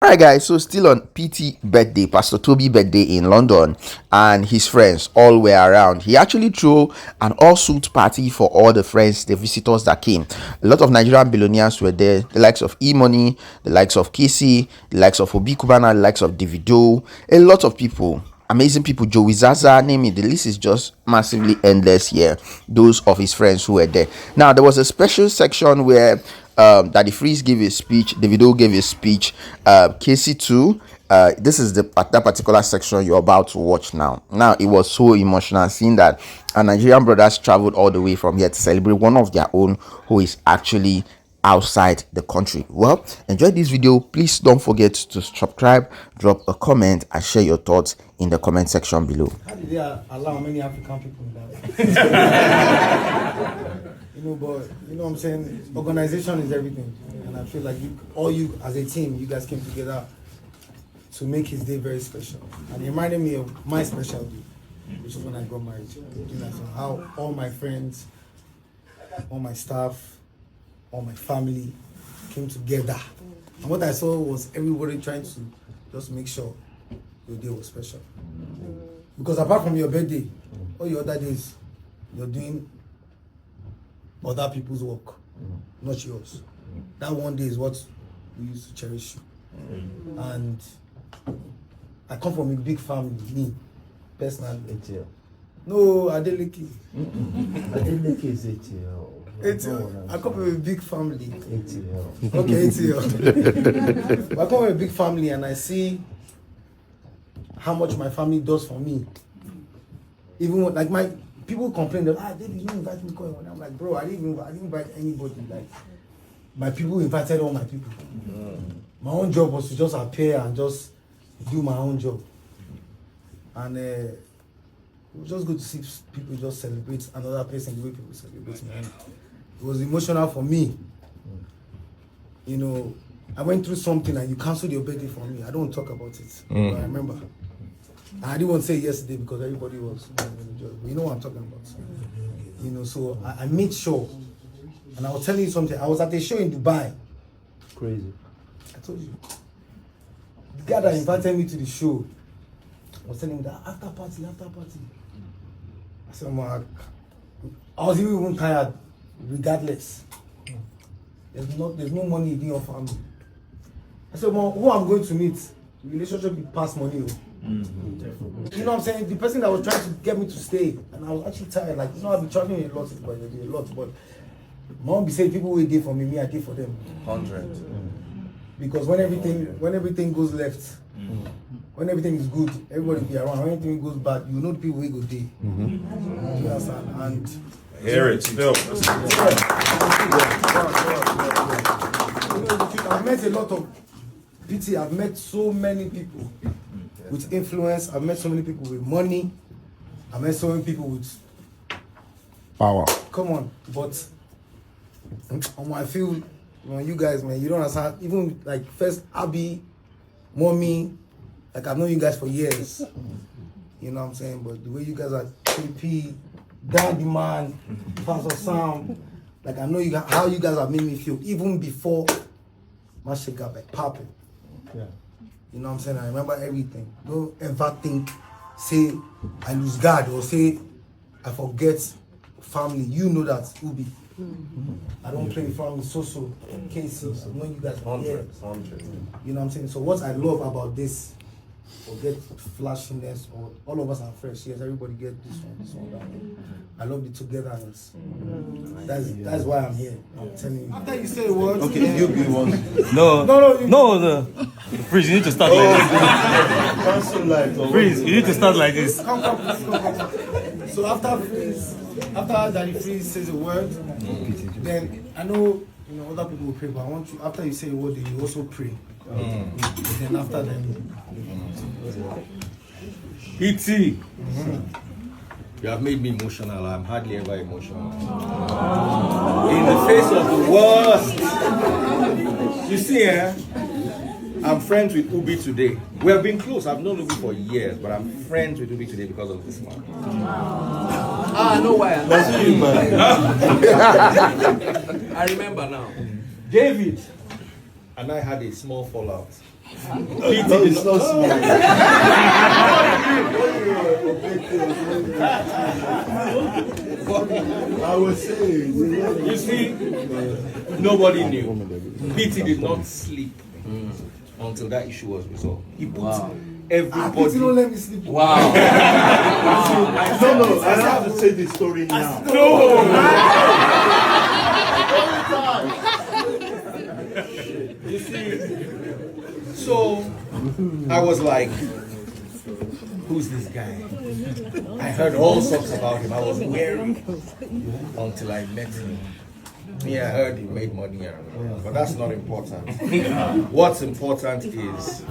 Alright guys, so still on PT birthday, Pastor Tobi birthday in London, and his friends all were around. He actually threw an all-suit party for all the friends, the visitors that came. A lot of Nigerian billionaires were there, the likes of E-Money, the likes of Casey, the likes of Obi Kubana, the likes of Davido, a lot of people. Amazing people, Joey Zaza, name it. The list is just massively endless here. Those of his friends who were there. Now, there was a special section where Daddy Freeze gave his speech, Davido gave his speech, Casey too. This is that particular section you're about to watch now. Now, it was so emotional seeing that Nigerian brothers traveled all the way from here to celebrate one of their own who is actually outside the country. Well, enjoy this video. Please don't forget to subscribe, drop a comment, and share your thoughts in the comment section below. How did they allow many African people in that? But you know what I'm saying? Organization is everything. And I feel like all you as a team, you guys came together to make his day very special. And it reminded me of my special day, which is when I got married. You know, so how all my friends, all my staff, all my family came together. And what I saw was everybody trying to just make sure your day was special. Because apart from your birthday, all your other days, you're doing other people's work, not yours. That one day is what we used to cherish you. And I come from a big family, me, personally. No, Adeleke. Adeleke is 8 years old. I come from a big family. 8 years old. Okay, 8 years old. I come from a big family and I see how much my family does for me. Even when, like, my people complain that David, you invite me going on. I'm like, bro, I didn't invite anybody. Like, my people invited all my people. My own job was to just appear and just do my own job. And it was just good to see people just celebrate another person the way people celebrate me. And it was emotional for me. You know, I went through something and you canceled your birthday for me. I don't talk about it, but I remember. And I didn't want to say yesterday because everybody was enjoying. But you know what I'm talking about. You know, so I made sure. And I was telling you something. I was at a show in Dubai. Crazy. I told you. The guy that invited me to the show was telling me that after party. I said, Mark, I was even tired, regardless. There's no money in your family. I said, well, who I'm going to meet? The relationship will pass money. You know what I'm saying? The person that was trying to get me to stay, and I was actually tired. Like, you know, I've been traveling a lot, but my mom be saying people will did for me, I did for them. 100. Because when everything goes left, when everything is good, everybody will be around. When everything goes bad, you know the people will go there. You understand? And hear it still. I've met a lot of PT. I've met so many people with influence. I've met so many people with money. I've met so many people with Power. Come on, but I feel when you guys, man, you don't understand. Even like first Abby, Mommy, like I've known you guys for years. You know what I'm saying? But the way you guys are KP, Daddy Man, Pastor Sam, like I know you guys, how you guys have made me feel even before my shit got like popping. Yeah. You know what I'm saying? I remember everything. Don't ever say I lose God or say I forget family. You know that, Ubi. I don't play with family, so cases. I know you guys are here. You know what I'm saying? So what I love about this, forget flashiness, or all of us are fresh. Yes, everybody get this one, that one. I love the togetherness. That's why I'm here. I'm telling you. After you say words. Okay, you be one. No. Freeze, you need to start like this. Freeze, you need to start like this. Come. So after Daddy Freeze says a word, then I know other people will pray, but I want you, after you say a word, you also pray. Then after them. PT. You have made me emotional. I'm hardly ever emotional. In the face of the worst. You see, I'm friends with Ubi today. We have been close. I've known Ubi for years, but I'm friends with Ubi today because of this man. I know why. I remember now. David and I had a small fallout. PT No, did it's not. not small. I was saying. You see, nobody knew. PT did not sleep until that issue was resolved. He put everybody. Pity don't let me sleep. Wow. No, I have to say the story now. You see, so I was like, who's this guy? I heard all sorts about him. I was wary until I met him. Yeah, I heard he made money, but that's not important. What's important is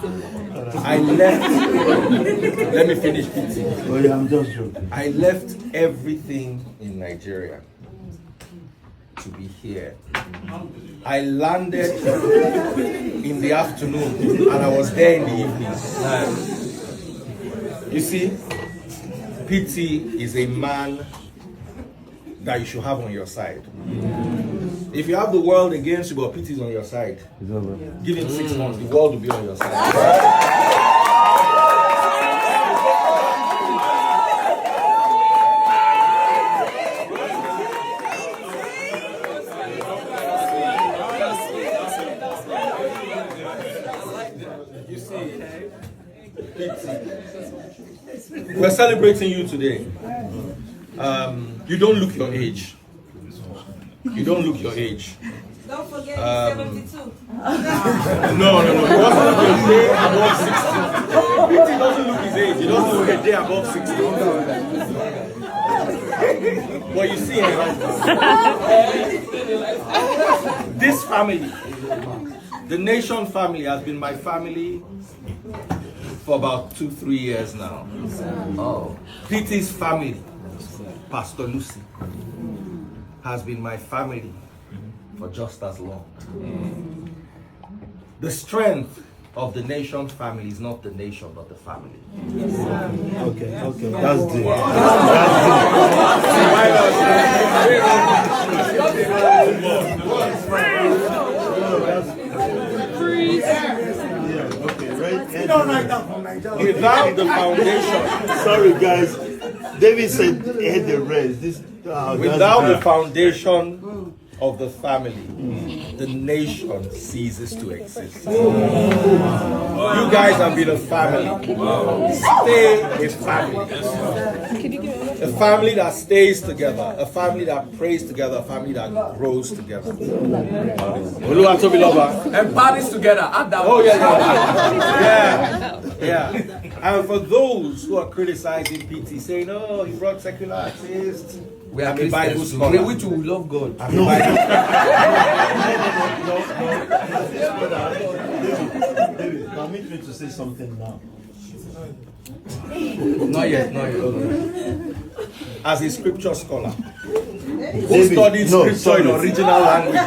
I left. Let me finish PT. Oh, yeah, I'm just joking. I left everything in Nigeria to be here. I landed in the afternoon and I was there in the evening. You see, PT is a man that you should have on your side. If you have the world against you, but PT is on your side, give him 6 months, the world will be on your side. You see, we're celebrating you today. You don't look your age. You don't look your age. Don't forget he's 72. No. He doesn't look a day above 60. He doesn't look his age. He doesn't look a day above 60. But you see, this family, the Nation family, has been my family for about 2-3 years now. Oh. PT's family, Pastor Lucy, has been my family for just as long. The strength of the Nation family is not the nation, but the family. Okay, that's deep. Don't write that from Nigeria. Without the foundation, Sorry, guys. David said, "Hey, the rest." without the foundation of the family, the nation ceases to exist. You guys have been a family. Stay a family. A family that stays together, a family that prays together, a family that grows together. Oluwa Tobi Loba. And parties together. Add that Oh one. yeah. And for those who are criticizing PT, saying, "Oh, he brought secular artists," We are I'm a Bible Christians. scholar. We too love God. I'm a Bible. David, permit me to say something now. Not yet. As a scripture scholar who David, studied no, scripture sorry. in original languages,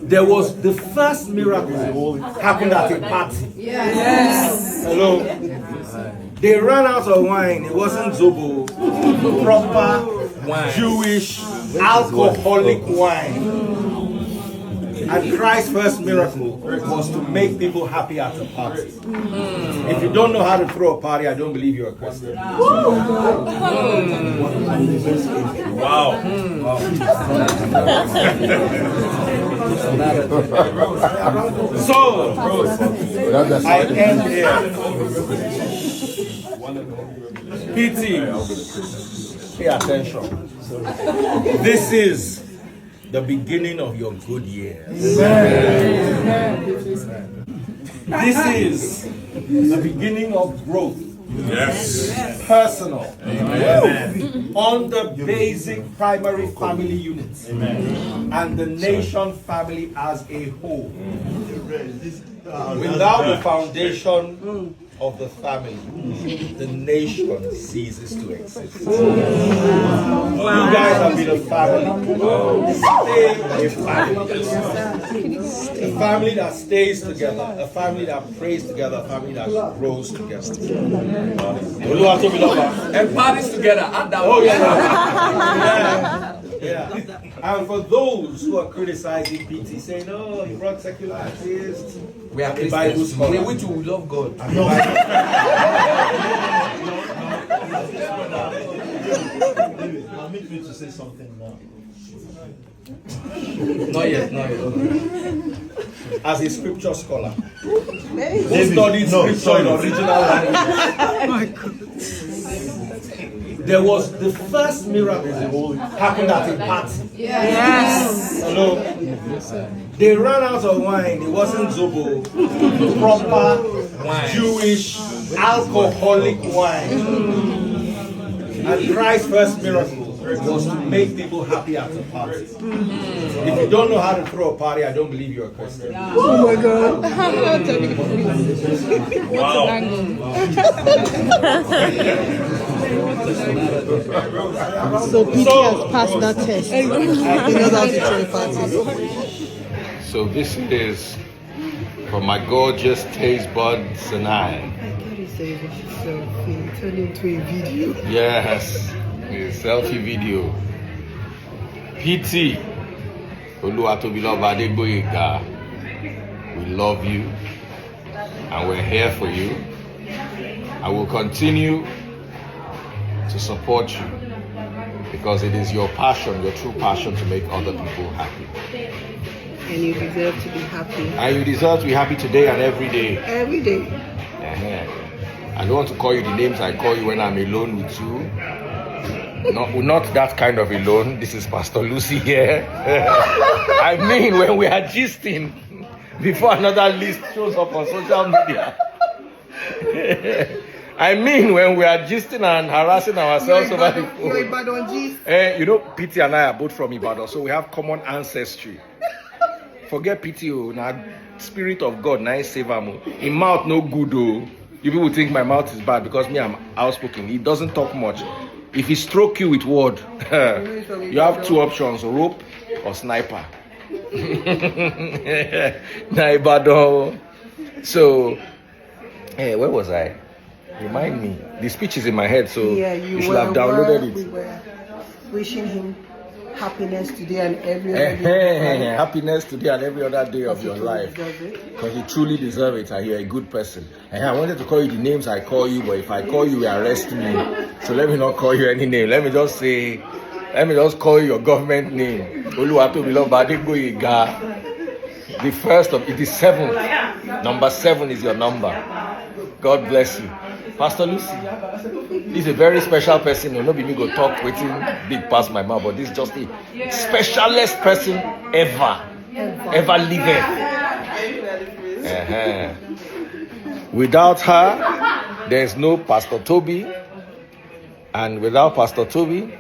there was the first miracle happened at a party. Yes. Hello. They ran out of wine. It wasn't Zobo, proper Jewish alcoholic wine. And Christ's first miracle was to make people happy at a party. If you don't know how to throw a party, I don't believe you're a Christian. Wow. So, I end here. PT, pay attention. This is the beginning of your good years. This is the beginning of growth. Yes. Personal. Amen. On the basic primary family units. Amen. And the nation family as a whole. Without the foundation of the family, the nation ceases to exist. You guys have been a family. Stay a family. A family that stays together, a family that prays together, a family that grows together. And parties together. Add that one. Yeah. And for those who are criticizing PT, saying, "Oh, he brought secular atheists," We are the Bible Christians. scholar. We which we love God. Permit me to say something now. Not yet, not yet. As a scripture scholar, who David, studied no, scripture sorry. in original language. There was the first miracle happened at a party. Yes. Hello. They ran out of wine. It wasn't Zobo, proper Jewish alcoholic wine. And Christ's first miracle was to make people happy at a party. If you don't know how to throw a party, I don't believe you're a Christian. Oh my God. So PT has passed that test. He knows how to throw a party. So this is for my gorgeous taste buds and I. He says it's a selfie. Turn into a video. Yes, a selfie video. PT Oluwatobiloba Adegboyega, we love you and we're here for you. I will continue to support you because it is your passion, your true passion to make other people happy. And you deserve to be happy. And you deserve to be happy today and every day. Every day. I don't want to call you the names I call you when I'm alone with you. Not that kind of alone. This is Pastor Lucy here. I mean, when we are gisting before another list shows up on social media. I mean, when we are gisting and harassing ourselves over the phone. You're Ibadan gist. You know, PT and I are both from Ibadan, so we have common ancestry. Forget PTO, now spirit of God, nice save am. In mouth no good oh. You people think my mouth is bad because me I'm outspoken. He doesn't talk much. If he stroke you with word, you have two options: rope or sniper. Naibado. So, where was I? Remind me. The speech is in my head, so Yeah, you should have downloaded it. We were wishing him happiness today and every other day. Happiness today and every other day of your life. Because you truly deserve it and you're a good person. And I wanted to call you the names I call you, but if I call you, you arrest me. So let me not call you any name. Let me just call you your government name. Oluwatobiloba Adegboyega. The first of it is 7th. Number 7 is your number. God bless you. Pastor Lucy, he's a very special person. No be me go talk waiting big past my mouth, but this is just the specialest person ever living. Without her, there's no Pastor Tobi, and without Pastor Tobi,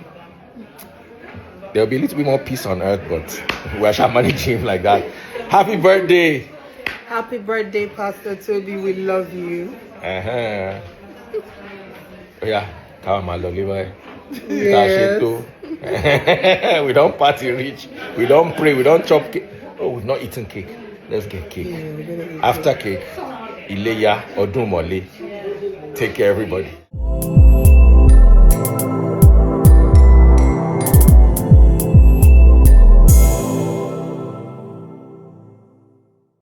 there'll be a little bit more peace on earth, but we shall manage him like that. Happy birthday! Happy birthday, Pastor Tobi. We love you. Yeah, come on, Loliba. Yes. We don't party rich. We don't pray. We don't chop cake. Oh, we've not eaten cake. Let's get cake. Yeah, we're gonna eat After cake, Ileya Odumole. Take care, everybody.